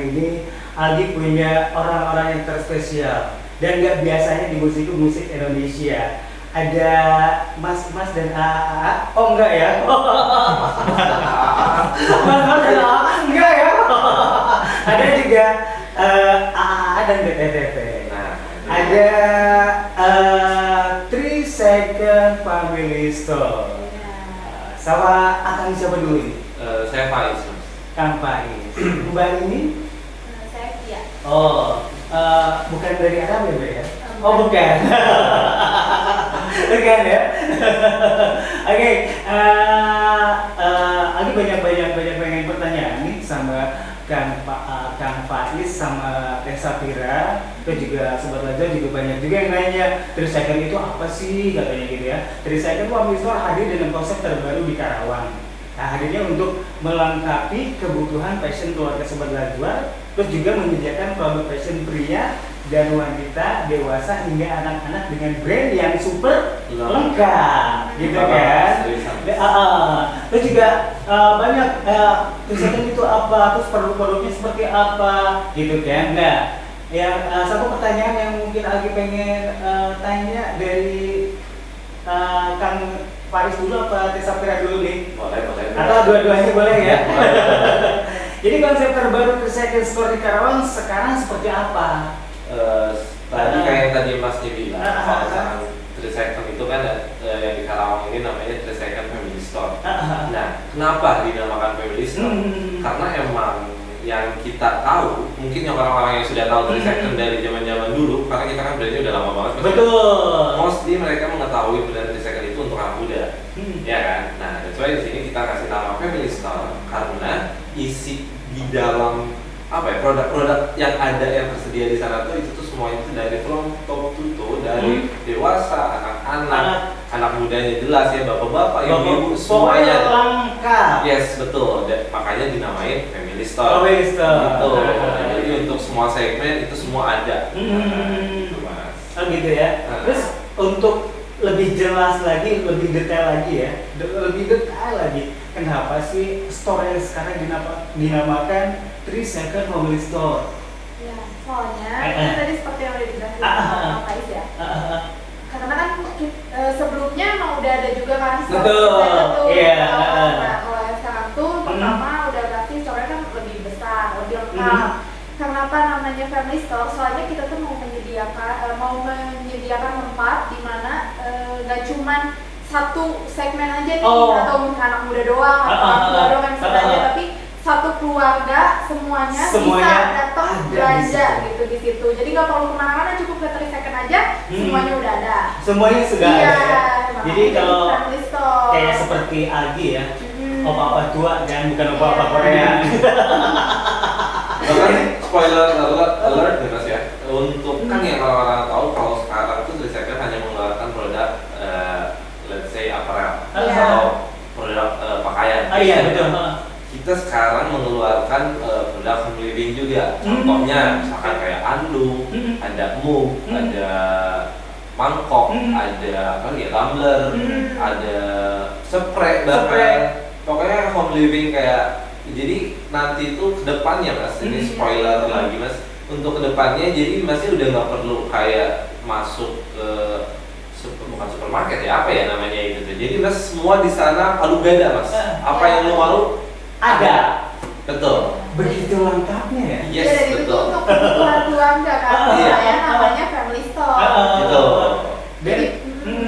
hari ini Aldi punya orang-orang yang terspesial dan nggak biasanya di musik Indonesia. Ada Mas dan AA. Oh enggak ya? Mas dan AA enggak ya? Ada juga AA dan BTTT. Nah, ada 3 Second Family Store. Sama Akang siapa dulu ini? Saya Faiz. Kang Faiz. Mbak ini? Saya Kia. Oh, bukan dari Arab ya, Mbak ya? Oh, bukan. Bukan ya? Oke, Aldi banyak pengen pertanyaan nih sama Kang Faiz sama Teh Safira. Terus juga Sobat Lajar juga banyak juga yang nanya 3 Second itu apa sih katanya gitu ya. 3 Second Family Store hadir dengan konsep terbaru di Karawang. Nah, hadirnya untuk melengkapi kebutuhan fashion keluarga Sobat Lajar, terus juga menyediakan produk fashion pria dan wanita, dewasa hingga anak-anak dengan brand yang super lengkap, gitu kan? Terus juga banyak tulisan itu apa, terus produk-produknya seperti apa, gitu kan? Nah, yang satu pertanyaan yang mungkin Aldi pengen tanya dari Kang Faiz dulu apa Teh Safira dulu nih? Boleh. Atau dua-duanya boleh ya? Jadi konsep terbaru 3 Second Store di Karawang sekarang seperti apa? Tadi kayak yang tadi Masnya bilang, kalau misalkan 3 Second itu kan yang di Karawang ini namanya 3 Second Family Store. Nah, kenapa dinamakan Family Store? Karena emang yang kita tahu, mungkin yang orang-orang yang sudah tahu 3 Second dari zaman-zaman dulu, karena kita kan brandnya udah lama banget. Betul. Mostly mereka mengetahui brand 3 Second itu untuk anak muda, ya kan? Nah, that's why di sini kita kasih nama Family Store karena isi di dalam produk-produk yang ada yang tersedia di sana tuh itu tuh semuanya itu dari from top to toe, dari dewasa, anak-anak, anak mudanya jelas ya, bapak-bapak, ibu-ibu semuanya lengkap. Yes, betul. Makanya dinamain Family Store. Family Store. Gitu. Jadi untuk semua segmen itu semua ada. Gitu, Mas. Oh gitu ya. Terus untuk lebih jelas lagi, lebih detail lagi ya, lebih detail lagi. Kenapa sih store yang sekarang dinamakan 3 Second Family Store? Ya, soalnya kan tadi seperti yang udah dijelasin sama Faiz ya. Karena kan sebelumnya emang udah ada juga kan store Betul. Iya. Nah, kalau yang sekarang tuh pertama udah pasti store-nya kan lebih besar, lebih lengkap. Kenapa namanya Family Store? Soalnya kita tuh mau menyediakan tempat di mana nggak cuman satu segmen aja nih, atau mungkin anak muda doang atau anak tua doang yang bisa belanja, tapi satu keluarga semuanya bisa datang belanja gitu di situ. Jadi nggak perlu kemana-mana, cukup ke 3 Second aja, semuanya udah ada. Semuanya sudah ada ya. Jadi kalau kayak seperti Aldi ya, opa-opa tua dan bukan opa-opa Korea. Bahkan spoiler alert ya Mas ya. Untuk kan yang orang-orang tahu kalau sekarang tuh 3 Second hanya mengeluarkan produk let's say apparel atau produk pakaian. Iya betul. Kita sekarang mengeluarkan produk home living juga. Contohnya misalkan kayak anduk, ada mug, ada mangkok, ada apa ya, tumbler, ada spray bahkan. Pokoknya home living kayak. Jadi nanti itu kedepannya Mas, ini spoiler lagi Mas. Untuk kedepannya jadi Masnya udah nggak perlu kayak masuk ke bukan supermarket ya, apa ya namanya itu tuh. Jadi Mas semua di sana palu gada Mas. Apa yang lu mau ada. Betul. Begitu lengkapnya ya. Yes, dan itu betul. untuk kebutuhan keluarga kan. Makanya namanya Family Store. Betul.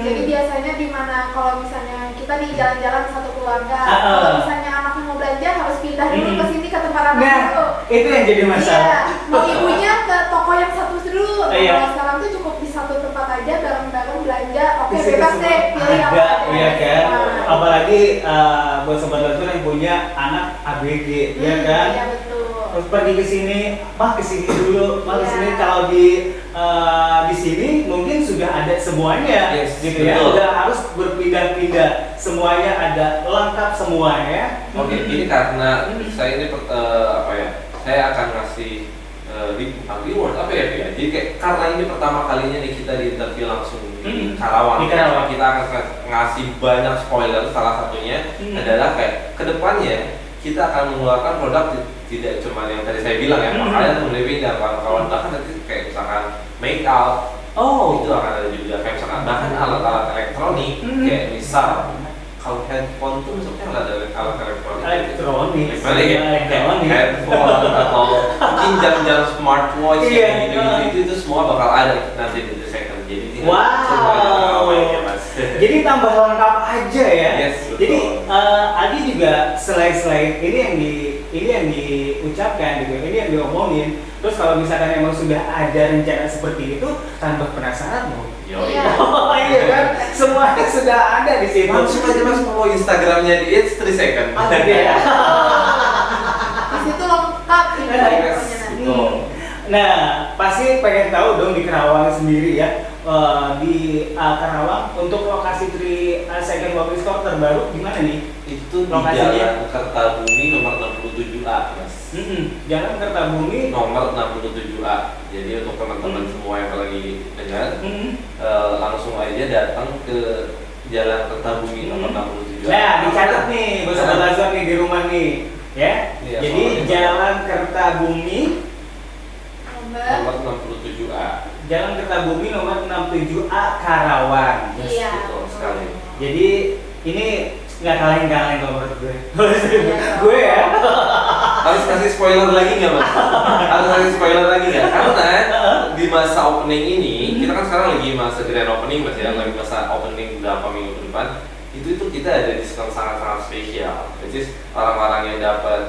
Jadi biasanya di mana kalau misalnya kita di jalan-jalan satu keluarga, kalau misalnya anaknya mau belanja harus pindah dulu ke sini ke tempat anak dulu. Itu yang jadi masalah. Iya. Mau ibunya ke toko yang satu dulu. Kalau sekarang tuh cukup di satu tempat aja, bareng-bareng belanja. Oke, bebas deh pilih apa aja. Iya kan. Apalagi buat Sobat Lajar yang punya anak ABG, ya kan. Iya betul. Terus pergi ke sini, kesini dulu, kesini. Kalau di sini mungkin sudah ada semuanya, gitu ya. Sudah harus berpindah-pindah, semuanya ada, lengkap semuanya. Oke, ini karena saya ini saya akan ngasih reward apa ya? Jadi kayak karena ini pertama kalinya nih kita di interview langsung di Karawang. Kita akan ngasih banyak spoiler. Salah satunya adalah kayak kedepannya kita akan mengeluarkan produk tidak cuma yang tadi saya bilang ya, pakaian atau living dan kawan-kawan, bahkan nanti kayak misalkan make up, itu akan ada juga, kayak misalkan bahkan alat-alat elektronik, kayak misal kalau handphone tuh maksudnya ada alat elektronik, handphone atau mungkin jam-jam smartwatch gitu semua bakal ada nanti di second. Jadi jadi tambah lengkap aja ya. Yes, betul. Jadi Adi juga selain ini yang diucapkan gitu, ini yang diomongin. Terus kalau misalkan emang sudah ada rencana seperti itu, tambah penasaran mau. Iya kan, semuanya sudah ada di situ. Langsung aja Mas follow Instagramnya di It's 3 Second. Iya. Di situ lengkap ini. Nah, pasti pengen tahu dong di Karawang sendiri ya. Di Karawang untuk lokasi 3 Second Mobil Store terbaru gimana nih? Itu di lokasinya? Jalan Kertabumi nomor 67A, Mas. Jalan Kertabumi nomor 67A. Jadi untuk teman-teman semua yang lagi dengar, langsung aja datang ke Jalan Kertabumi nomor 67A. Nah, dicatat nih, Sobat Lazar nih di rumah nih, ya. Iya, jadi Jalan Kertabumi nomor 67A. Jalan Kertabumi nomor 67A Karawang. Iya. Betul sekali. Jadi ini nggak kaleng-kaleng kalau menurut gue. Gue ya. Harus kasih spoiler lagi nggak Mas? Harus kasih spoiler lagi nggak? Karena di masa opening ini, kita kan sekarang lagi masa grand opening Mas ya, lagi masa opening beberapa minggu ke depan. Itu kita ada diskon sangat-sangat spesial. Which is orang-orang yang dapat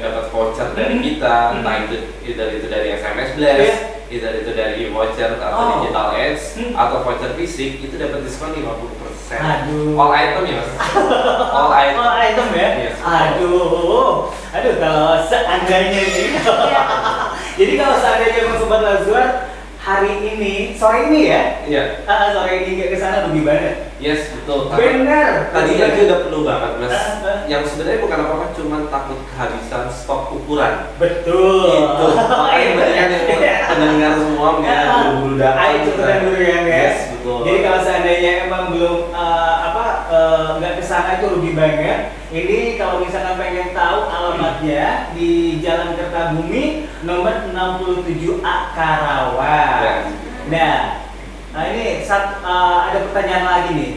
dapat voucher dari kita, entah itu dari SMS Blast, itu dari voucher atau digital ads atau voucher fisik, itu dapat diskon 50%. Aduh. All item ya Mas? All item ya? Yes. Aduh kalau seandainya nih. Jadi kalau seandainya Sobat Lazar hari ini, sore ini ya? Iya. Sore ini nggak kesana rugi banget. Yes, betul. Benar. Tadi aja udah penuh banget Mas. Yang sebenarnya bukan apa-apa, cuma takut kehabisan stok ukuran. Betul. Itu. Makanya banyak yang pendengar semua mendingan buru-buru datang. Ayo cepetan dulu ya guys. Yes, betul. Jadi kalau seandainya emang belum nggak kesana itu rugi banget. Ini kalau misalkan pengen tahu alamatnya di Jalan Kertabumi nomor 67A Karawang. Nah, ini ada pertanyaan lagi nih.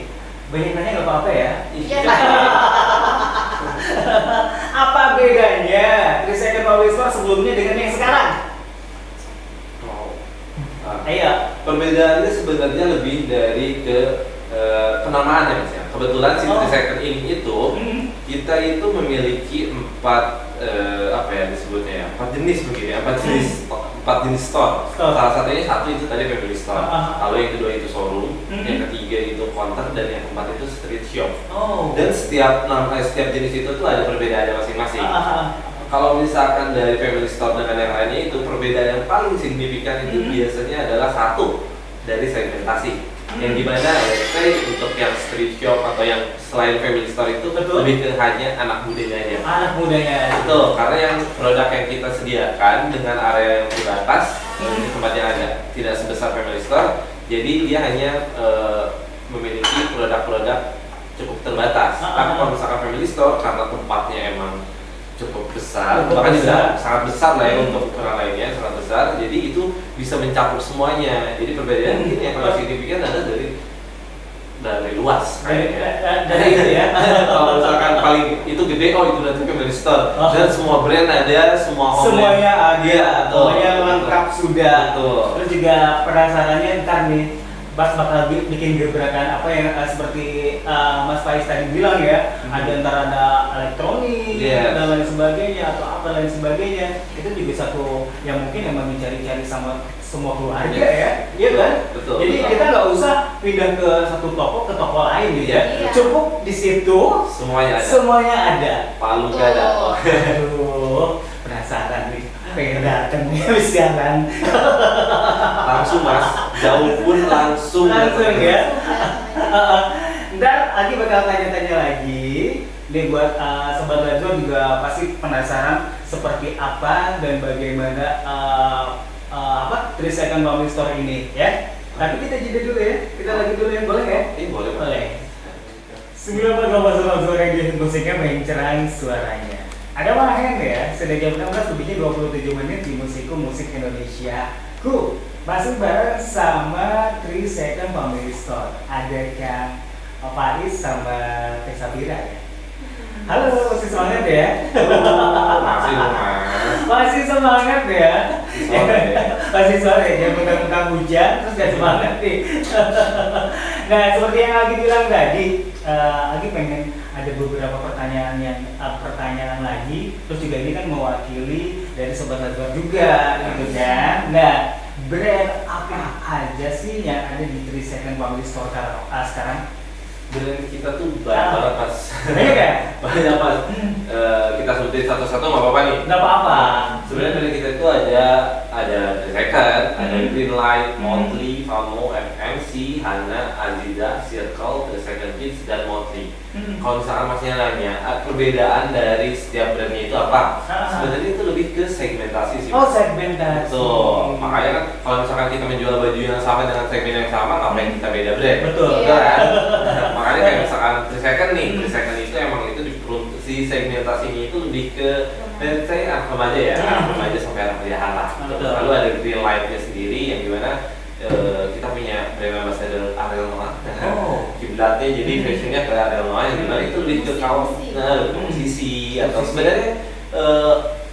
Banyak nanya nggak apa-apa ya? Apa bedanya 3 Second Mobil Store sebelumnya dengan yang sekarang? Ayo. Perbedaannya sebenarnya lebih dari penamaan ya Mas ya. Kebetulan si 3 Second ini itu kita itu memiliki 4 disebutnya ya, 4 jenis begitu ya, 4 jenis store. Salah satunya itu tadi family store. Lalu yang kedua itu showroom, yang ketiga itu counter, dan yang keempat itu street shop. Dan setiap jenis itu tuh ada perbedaannya masing-masing. Kalau misalkan dari family store dengan yang lainnya itu perbedaan yang paling signifikan itu biasanya adalah satu dari segmentasi. Yang dimana untuk yang street shop atau yang selain family store itu lebih ke hanya anak mudanya aja. Anak mudanya. Betul, karena yang produk yang kita sediakan dengan area yang terbatas, di tempat yang ada tidak sebesar family store, jadi dia hanya memiliki produk-produk cukup terbatas. Tapi kalau misalkan family store, karena tempatnya emang cukup besar, bahkan juga sangat besar lah ya untuk ukuran lainnya, sangat besar, jadi itu bisa mencakup semuanya. Jadi perbedaan mungkin yang paling signifikan adalah dari luas kayaknya. Dari itu ya. Kalau misalkan paling itu gede, itu berarti family store, dan semua brand ada, semuanya ada, semuanya lengkap sudah. Terus juga penasarannya ntar nih bakal bikin gebrakan apa yang seperti Mas Faiz tadi bilang ya, ada elektronik dan lain sebagainya atau apa lain sebagainya. Itu juga satu yang mungkin emang mencari-cari sama semua keluarga ya, iya kan? Betul. Jadi kita nggak usah pindah ke satu toko ke toko lain gitu ya. Cukup di situ semuanya ada. Palu gak ada. Aduh, penasaran nih. Pengen dateng nih habis jalan. Langsung Mas, jauh pun langsung ya. Ntar Agi bakal tanya-tanya lagi. Nih buat Sobat Lazar juga pasti penasaran seperti apa dan bagaimana 3 Second Mobil Store ini ya. Tapi kita jeda dulu ya. Kita lagi dulu yang boleh ya? Boleh. Boleh. 94,9 suara yang musiknya main cerah suaranya. Ada Wahen ya, sudah jam 16 lebihnya 27 menit di Musiku Musik Indonesia. Masih bareng sama 3 Second Family Store. Ada Kang Faiz sama Teh Sapira ya. Halo, masih semangat ya? Masih Mas. Masih semangat ya? Masih sore, jangan mentang-mentang hujan terus gak semangat nih. Nah, seperti yang Agi bilang tadi, Agi pengen ada beberapa pertanyaan lagi, terus juga ini kan mewakili dari Sobat Lazuar juga, gitu kan? Nah, brand apa aja sih yang ada di 3 Second Family Store sekarang? Brand kita tuh banyak banget Mas. Banyak ya? Banyak Mas. Kita sebutin satu-satu nggak apa-apa nih. Nggak apa-apa. Sebenarnya brand kita itu ada Second, ada Greenlight, Motley, Famo, FMC, Hana, Aziza, Circle, The Second Kids, dan Motley. Kalau misalkan Masnya nanya perbedaan dari setiap brandnya itu apa? Sebenarnya itu lebih ke segmentasi sih. Oh, segmentasi. Tuh, makanya kan kalau misalkan kita menjual baju yang sama dengan segmen yang sama, ngapain kita beda brand? Betul. Betul kan? Makanya kayak misalkan 3 Second nih, 3 Second itu emang itu si segmentasinya itu lebih ke let's say remaja ya, remaja sampai anak pilihan lah. Betul. Lalu ada Green Light-nya sendiri yang dimana kita punya brand ambassador Ariel Noah. Kiblatnya jadi fashionnya ke Ariel Noah yang dimana itu lebih ke kaum musisi atau sebenarnya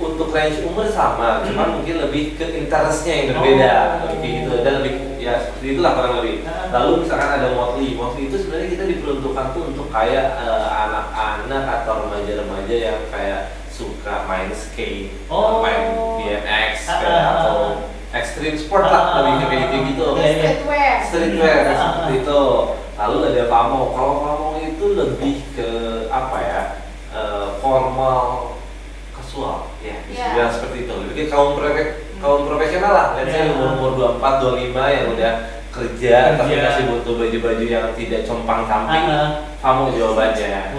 untuk range umur sama, cuman mungkin lebih ke interestnya yang berbeda, lebih gitu dan lebih ya seperti itulah kurang lebih. Lalu misalkan ada Motley itu sebenarnya kita diperuntukkan tuh untuk kayak anak-anak atau remaja-remaja yang kayak suka main skate, main BMX atau extreme sport lah, lebih kayak gitu. Streetwear seperti itu. Lalu ada Famo. Kalau Famo itu lebih ke apa ya? Formal, casual, ya bisa seperti itu. Lebih ke kaum profesional lah. Let's say umur 24, 25 yang udah kerja tapi masih butuh baju-baju yang tidak compang-camping. Famo jawabannya.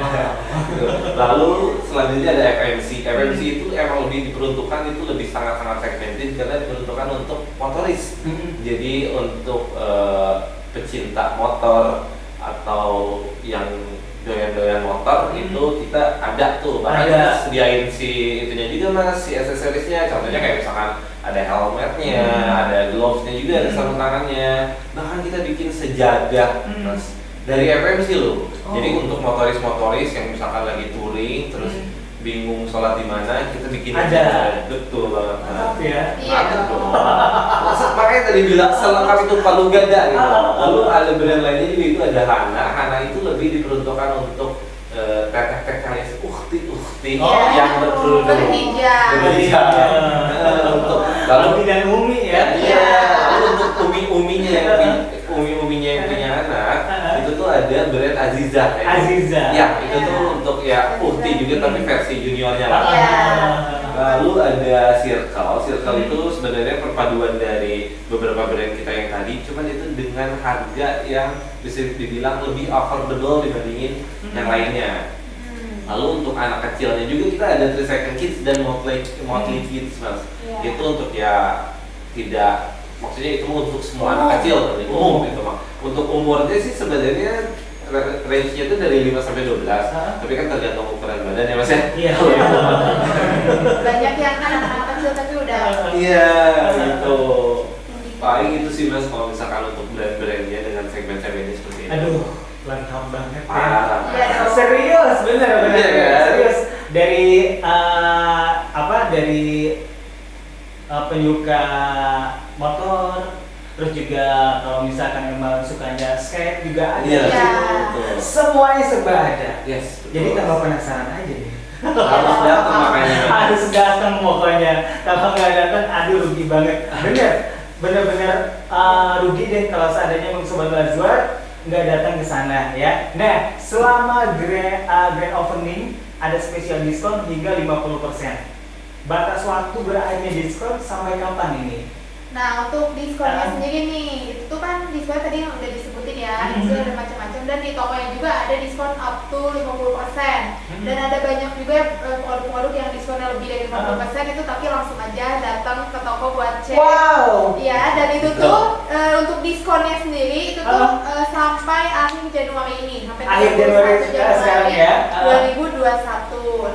Lalu selanjutnya ada FMC. FMC itu emang lebih diperuntukkan, itu lebih sangat-sangat segmented karena diperuntukkan untuk motoris. Jadi untuk pecinta motor atau yang doyan-doyan motor itu kita ada tuh, bahkan kita sediain si itunya juga Mas, si aksesorisnya. Contohnya kayak misalkan ada helmetnya, ada glovesnya juga, ada sarung tangannya. Bahkan kita bikin sejadah Mas dari FMC loh. Jadi untuk motoris yang misalkan lagi touring terus bingung sholat di mana, kita bikin ada. Betul banget. Iya dong. Makanya tadi bilang selengkap itu palu gada gitu. Lalu ada brand lainnya juga, itu ada Hana. Hana itu lebih diperuntukkan untuk teteh-teteh yang ukti yang berhijab. Untuk lalu dan Umi ya. Iya. Lalu untuk umi-uminya yang punya anak, itu tuh ada brand Aziza. Ya, itu tuh untuk ya ukti juga tapi versi juniornya lah. Lalu ada Circle itu sebenarnya perpaduan dari beberapa brand kita yang tadi, cuman itu dengan harga yang bisa dibilang lebih affordable dibandingin yang lainnya. Lalu untuk anak kecilnya juga kita ada 3 Second Kids dan Motley Kids Mas. Itu untuk ya tidak, maksudnya itu untuk semua anak kecil, umum gitu Mas. Untuk umurnya sih sebenarnya range-nya itu dari 5 sampai 12, tapi kan tergantung ukuran badan ya Mas ya. Iya. Banyak yang anak-anak kecil tapi udah. Iya, gitu. Paling itu sih Mas kalau misalkan untuk brand-brandnya dengan segmen-segmennya seperti ini. Aduh, lengkap banget ya. Serius, bener. Serius. Dari dari penyuka motor, terus juga kalau misalkan emang sukanya skate juga ada. Semuanya serba ada. Jadi tambah penasaran aja nih. Harus datang makanya. Harus datang pokoknya. Kalau nggak datang, aduh rugi banget. Bener-bener rugi deh kalau seandainya emang Sobat Lazuar nggak datang ke sana ya. Nah, selama grand opening ada spesial diskon hingga 50%. Batas waktu berakhirnya diskon sampai kapan ini? Nah, untuk diskonnya sendiri nih, itu tuh kan diskon tadi yang udah disebutin ya, itu ada macam-macam, dan di tokonya juga ada diskon up to 50%. Dan ada banyak juga produk-produk yang diskonnya lebih dari 50% itu, tapi langsung aja datang ke toko buat cek. Wow. Iya, dan itu tuh untuk diskonnya sendiri itu tuh sampai akhir Januari ini, sampai akhir Januari sekarang ya. 2021.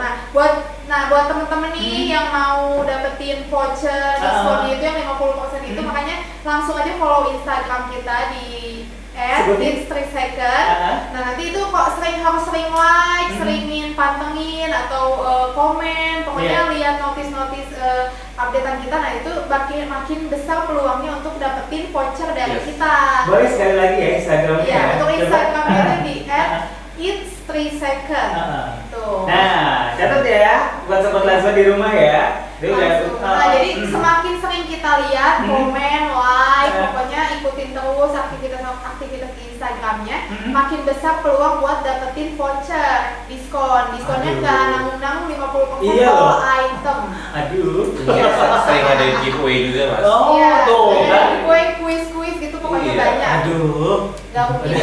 Nah, Nah, buat temen-temen nih yang mau dapetin voucher diskon itu yang 50% itu, makanya langsung aja follow Instagram kita di @its3second. Nah, nanti itu kok harus sering like, seringin pantengin atau komen, pokoknya lihat notis-notis updatean kita. Nah, itu makin besar peluangnya untuk dapetin voucher dari kita. Boleh sekali lagi ya Instagramnya. Iya, untuk Instagramnya itu di @its3second. Tuh. Nah, catat ya buat sobat Lazwa di rumah ya. Jadi semakin sering kita lihat, komen, like, pokoknya ikutin terus aktivitas di Instagramnya, makin besar peluang buat dapetin voucher diskon. Diskonnya nggak nanggung-nanggung 50% per item. Aduh. Iya, sering ada giveaway juga mas. Iya, tuh. giveaway, kuis gitu pokoknya banyak. Aduh. Gak rugi.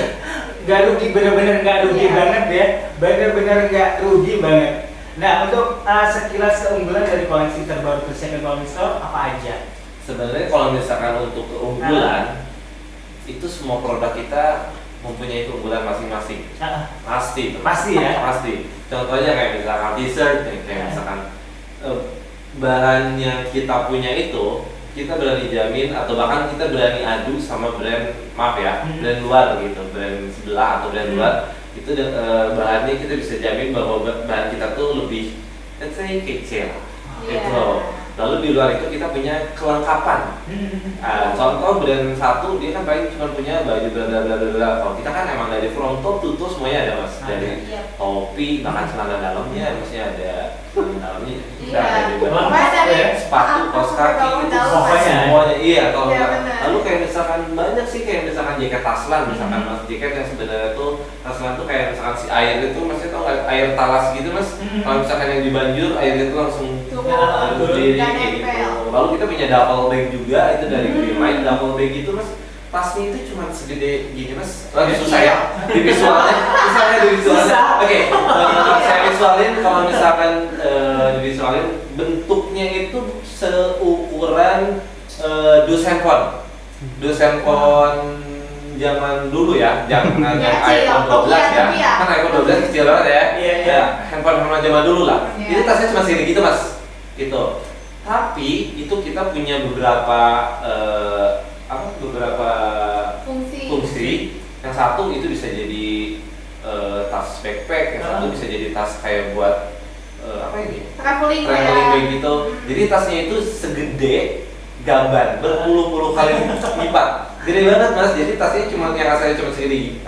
Gak rugi, bener-bener gak rugi banget ya. Bener-bener gak rugi banget. Nah, untuk sekilas keunggulan dari koleksi terbaru 3second Clothing Store apa aja? Sebenarnya kalau misalkan untuk keunggulan, itu semua produk kita mempunyai keunggulan masing-masing. Pasti ya. Pasti. Contohnya kayak misalkan t-shirt, kayak misalkan bahan yang kita punya itu kita berani jamin atau bahkan kita berani adu sama brand, maaf ya, brand luar gitu, brand sebelah atau brand luar. Itu bahannya kita bisa jamin bahwa bahan kita tuh lebih, let's say, kecil gitu. Lalu di luar itu kita punya kelengkapan. Contoh brand satu dia kan paling cuma punya baju bla. Kalau kita kan emang dari from top to toe semuanya ada mas, dari topi bahkan celana dalamnya, maksudnya ada celana dalamnya, ada sepatu, kaos kaki, itu semuanya. Iya, kalau lalu kayak misalkan banyak sih kayak misalkan jaket taslan, misalkan mas, jaket yang sebenarnya tuh taslan tuh kayak misalkan si air itu, masnya tau nggak air talas gitu mas, kalau misalkan yang dibanjur air itu langsung berdiri kayak gitu. Lalu kita punya duffel bag juga, itu dari Greenlight. Duffel bag itu mas, tasnya itu cuma segede gini mas. Lagi susah ya di visualnya, Oke, saya visualin. Kalau misalkan divisualin bentuknya itu seukuran dus handphone zaman dulu ya, jangan iPhone 12 ya. Kan iPhone 12 kecil banget ya. Iya. Handphone zaman dulu lah. Jadi tasnya cuma segini gitu mas. Gitu. Tapi itu kita punya beberapa fungsi. Yang satu itu bisa jadi tas backpack, yang satu bisa jadi tas kayak buat traveling kayak gitu. Jadi tasnya itu segede gaban berpuluh-puluh kali lipat. Gede banget mas. Jadi tasnya cuma yang asalnya cuma segede,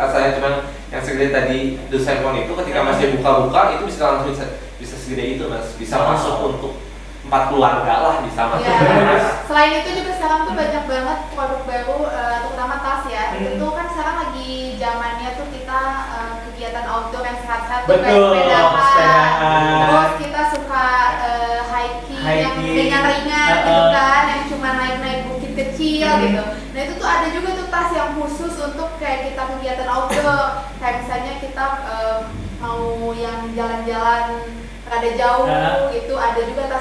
yang segede tadi dus handphone itu ketika masih buka-buka itu bisa langsung bisa segede itu mas. Bisa masuk untuk 4 keluarga lah bisa masuk. Selain itu juga sekarang tuh banyak banget produk baru, terutama tas ya. Itu tuh kan sekarang lagi zamannya tuh kita kegiatan outdoor yang sehat-sehat, kayak sepedahan. Terus kita suka hiking yang ringan-ringan gitu kan, yang cuma naik-naik bukit kecil gitu. Nah itu tuh ada juga tuh tas yang khusus untuk kayak kita kegiatan outdoor. Kayak misalnya kita mau yang jalan-jalan rada jauh gitu, ada juga tas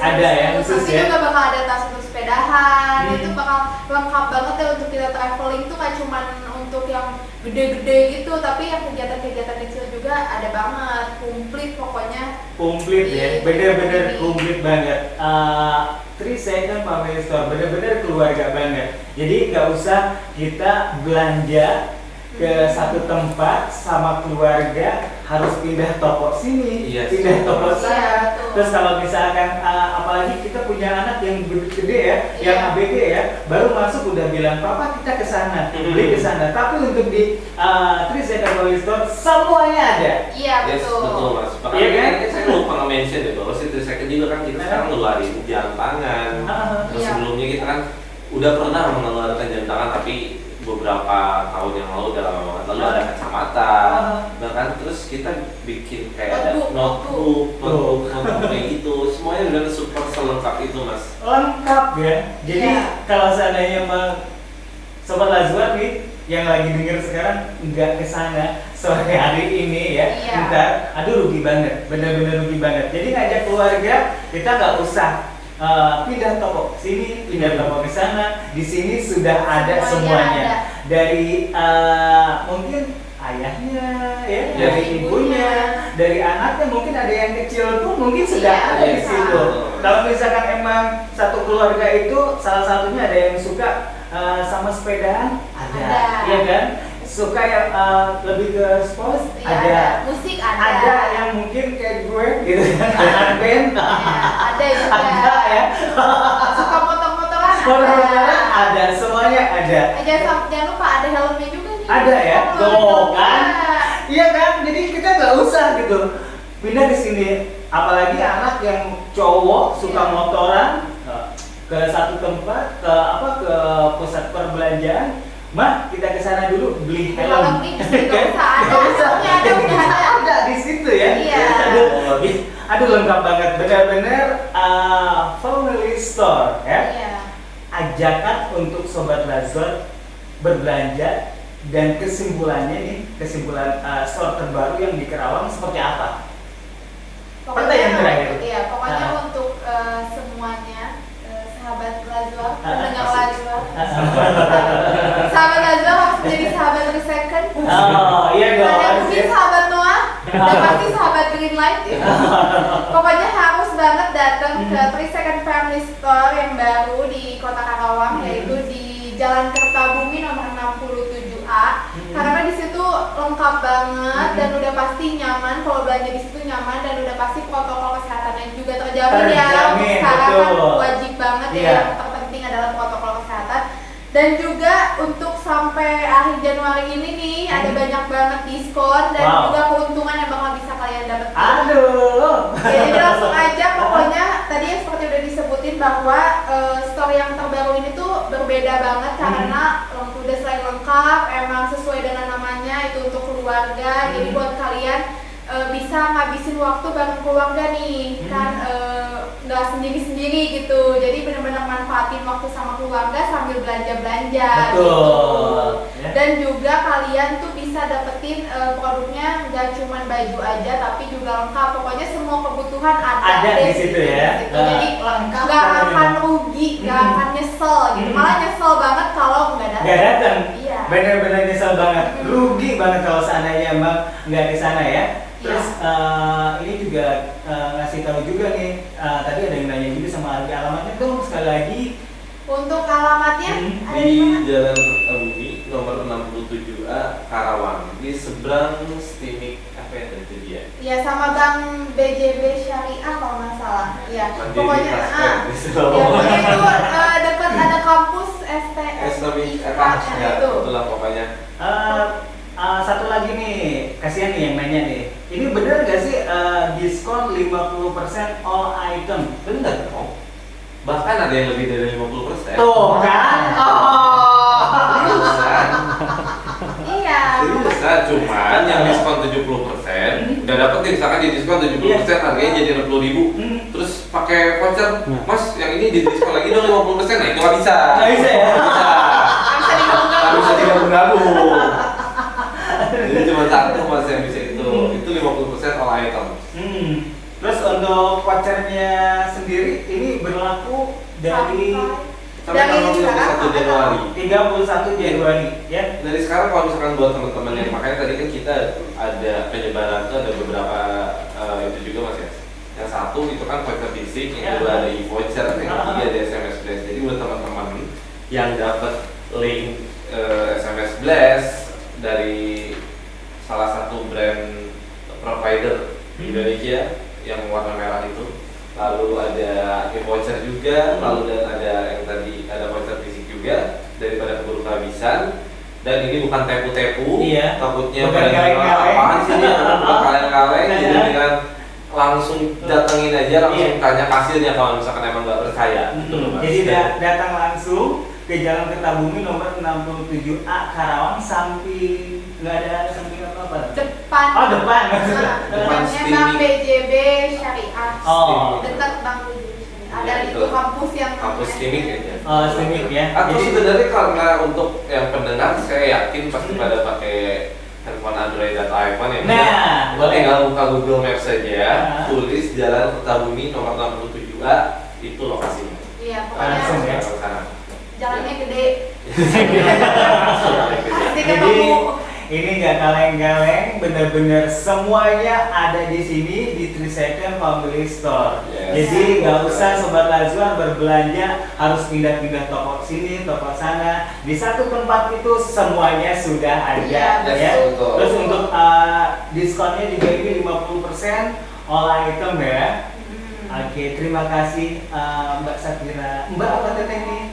khusus. Nanti juga bakal ada tas untuk sepedahan. Itu bakal lengkap banget ya untuk kita traveling tuh, gak cuma untuk yang gede-gede gitu, tapi yang kegiatan-kegiatan kecil juga ada banget. Komplit pokoknya. Komplit ya, bener-bener komplit banget. 3second Family Store bener-bener keluarga banget. Jadi nggak usah kita belanja ke satu tempat sama keluarga harus pindah toko sini, pindah toko sana. Terus kalau misalkan apalagi kita punya anak yang gede ya, yang ABG ya, baru masuk udah bilang papa kita ke sana, beli ke sana. Tapi untuk di 3second Family Store semuanya ada. Iya betul mas. Iya kan? Saya lupa nge-mention deh bahwa si 3second juga kan kita sekarang ngeluarin jam tangan. Terus sebelumnya kita kan udah pernah mengeluarkan jam tangan, tapi beberapa tahun yang lalu udah lama banget. Lalu ada kacamata, bahkan terus kita bikin kayak ada notebook kayak gitu. Semuanya udah super selengkap itu mas. Lengkap ya. Jadi kalau seandainya sobat Lazwa nih yang lagi denger sekarang nggak kesana sore hari ini ya, ntar aduh rugi banget, bener-bener rugi banget. Jadi ngajak keluarga kita nggak usah pindah toko sini, pindah toko ke sana. Di sini sudah ada semuanya. Dari mungkin ayahnya ya, dari ibunya, dari anaknya mungkin ada yang kecil pun mungkin sedang Iya, ada di bisa. situ. Kalau misalkan emang satu keluarga itu salah satunya ada yang suka sama sepedaan, Ada. iya kan? Suka yang lebih ke sport, Iya, ada. musik ada. Ada yang mungkin kayak gue gitu kan, anak band. Ya, ada juga. Ada ya. Suka motor-motoran Motor-motoran ada, semuanya ada. Jangan lupa ada helmnya juga nih. Ada ya? Helm. Tuh kan? Ada. Iya kan? Jadi kita nggak usah gitu pindah di sini. Apalagi anak yang cowok suka Iya. motoran ke satu tempat, ke pusat perbelanjaan. Mah, kita ke sana dulu beli helm. Helm ini nggak usah, ada. Nggak usah. Helmnya ada, udah ada. Ada di situ ya. Iya. Aduh lengkap banget. Benar-benar family store ya. Iya. Ajakan untuk sobat Lazor berbelanja dan kesimpulan store terbaru yang di Kerawang seperti apa? Pertanyaan terakhir. Iya, pokoknya Ah. untuk semuanya sahabat Lazor, Ah, pendengar asik. Lazor. Sahabat Lazor harus menjadi sahabat Resecond. Oh iya dong. Ada mungkin sahabat Noah dan pasti sahabat Greenlight. Pokoknya harus banget datang ke 3 Second Family Store yang baru di Kota Karawang, yaitu di Jalan Kertabumi nomor 67A. Karena di situ lengkap banget dan udah pasti nyaman. Kalau belanja di situ nyaman dan udah pasti protokol kesehatannya juga terjamin ya. Terjamin, Sekarang kan betul. wajib banget Iya. ya, yang terpenting adalah protokol kesehatan. Dan juga untuk sampai akhir Januari ini nih ada banyak banget diskon dan Wow. juga keuntungan yang bakal bisa kalian dapetin. Aduh. Ya, jadi langsung aja pokoknya tadi yang seperti udah disebutin bahwa store yang terbaru ini tuh berbeda banget karena udah selain lengkap emang sesuai dengan namanya itu untuk keluarga. Jadi buat kalian bisa ngabisin waktu bareng keluarga nih kan nggak sendiri-sendiri gitu. Jadi benar-benar manfaatin waktu sama keluarga sambil belanja-belanja Betul. gitu. Ya. Dan juga kalian tuh bisa dapetin produknya nggak cuma baju aja tapi juga lengkap. Pokoknya semua kebutuhan Ada deh di situ ya. di situ. Jadi Lengkap nggak pokoknya. akan rugi, nggak akan nyesel gitu. Malah nyesel banget kalau nggak datang. Nggak datang. Iya. Bener-bener nyesel banget. Rugi banget kalau seandainya emang nggak ke sana ya. Terus ini juga ngasih tahu juga nih. Tadi ada yang nanya juga sama harga alamatnya dong sekali lagi. Untuk alamatnya ada di Di mana? Jalan Kertabumi nomor 67A Karawang di seberang Stimik apa ya tadi dia? Ya sama Bank BJB Syariah kalau nggak salah. Iya. Mandiri Pokoknya Kasper di ya, Surabaya. pokoknya itu dekat ada kampus STM. Stimik ya, ya, itu. itulah pokoknya. Satu lagi nih, kasihan nih yang nanya nih. Ini bener gak sih diskon 50% all item? Benar dong. Bahkan ada yang lebih dari 50%. Tuh kan? Seriusan. Iya. Seriusan, cuman yang diskon 70% udah dapet nih, misalkan di diskon 70% harganya jadi 60.000. Terus pakai voucher, Mas yang ini di diskon lagi dong 50%. Nah itu nggak bisa. Nggak bisa ya? Nggak bisa digabung-gabung. Nggak bisa digabung-gabung. Jadi cuma satu Mas yang bisa itu 50% all item. Terus untuk vouchernya sendiri ini berlaku dari Sampai tanggal 31 Januari. 31 Januari ya. Dari sekarang kalau misalkan buat teman-teman yang makanya tadi kan kita ada penyebaran tuh ada beberapa itu juga Mas ya. Yang satu itu kan voucher fisik, yang kedua ada e-voucher, yang ketiga ada SMS Blast. Jadi buat teman-teman yang dapat link SMS Blast dari salah satu brand provider di Indonesia yang warna merah itu, lalu ada e-voucher juga, lalu dan ada yang tadi ada voucher fisik juga daripada keburu kehabisan. Dan ini bukan tepu-tepu, Iya. takutnya Bukan pada kaleng-kaleng. apaan sih ini, bukan kaleng-kaleng, Nah, jadi dengan langsung datengin aja, langsung Iya. tanya kasirnya kalau misalkan emang nggak percaya. Gitu loh, Mas. Jadi datang langsung ke Jalan Kertabumi nomor 67A Karawang, samping nggak ada samping apa-apa. Depan. Oh depan maksudnya. Depan Namanya Stimik. Bank BJB Syariah. Oh. Dekat Bank BJB Syariah. Ada Ya, di itu. itu kampus yang Kampus namanya Stimik kayaknya. Oh, Stimik ya. Atau Jadi- sebenarnya karena untuk yang pendengar saya yakin pasti pada pakai handphone Android atau iPhone ya. Nah, boleh boleh. tinggal buka Google Maps saja, Nah. tulis Jalan Kertabumi nomor 67A, itu lokasinya. Iya, Langsung pokoknya ya. Ke sana. jalannya gede. Jalannya gede. Pasti Jadi ketemu. ini nggak kaleng-kaleng, bener-bener semuanya ada di sini di 3 Second Family Store. Yes. Jadi nggak usah Sobat Lazuar berbelanja harus pindah-pindah toko sini, toko sana. Di satu tempat itu semuanya sudah ada, Iya, ya. betul. Terus untuk diskonnya juga ini 50% all item ya. Oke, terima kasih Mbak Safira. Mbak apa teteh nih?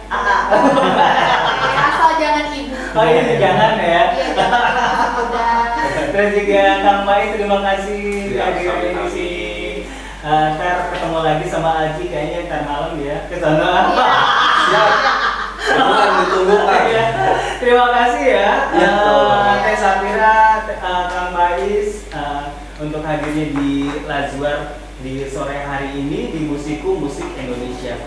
Asal jangan ibu. Oh iya, jangan ya. Iya, jangan udah. Terus juga Kang Mai, terima kasih Siap, kehadiran di sami-sami. sini. Ntar ketemu lagi sama Aji kayaknya ntar malam ya ke sana. Siap. Jangan ditunggu Pak. Iya. Terima kasih ya, Iya, betul. Teh Safira, Kang Bais, untuk hadirnya di Lazuar di sore hari ini di Musiku Musik Indonesia.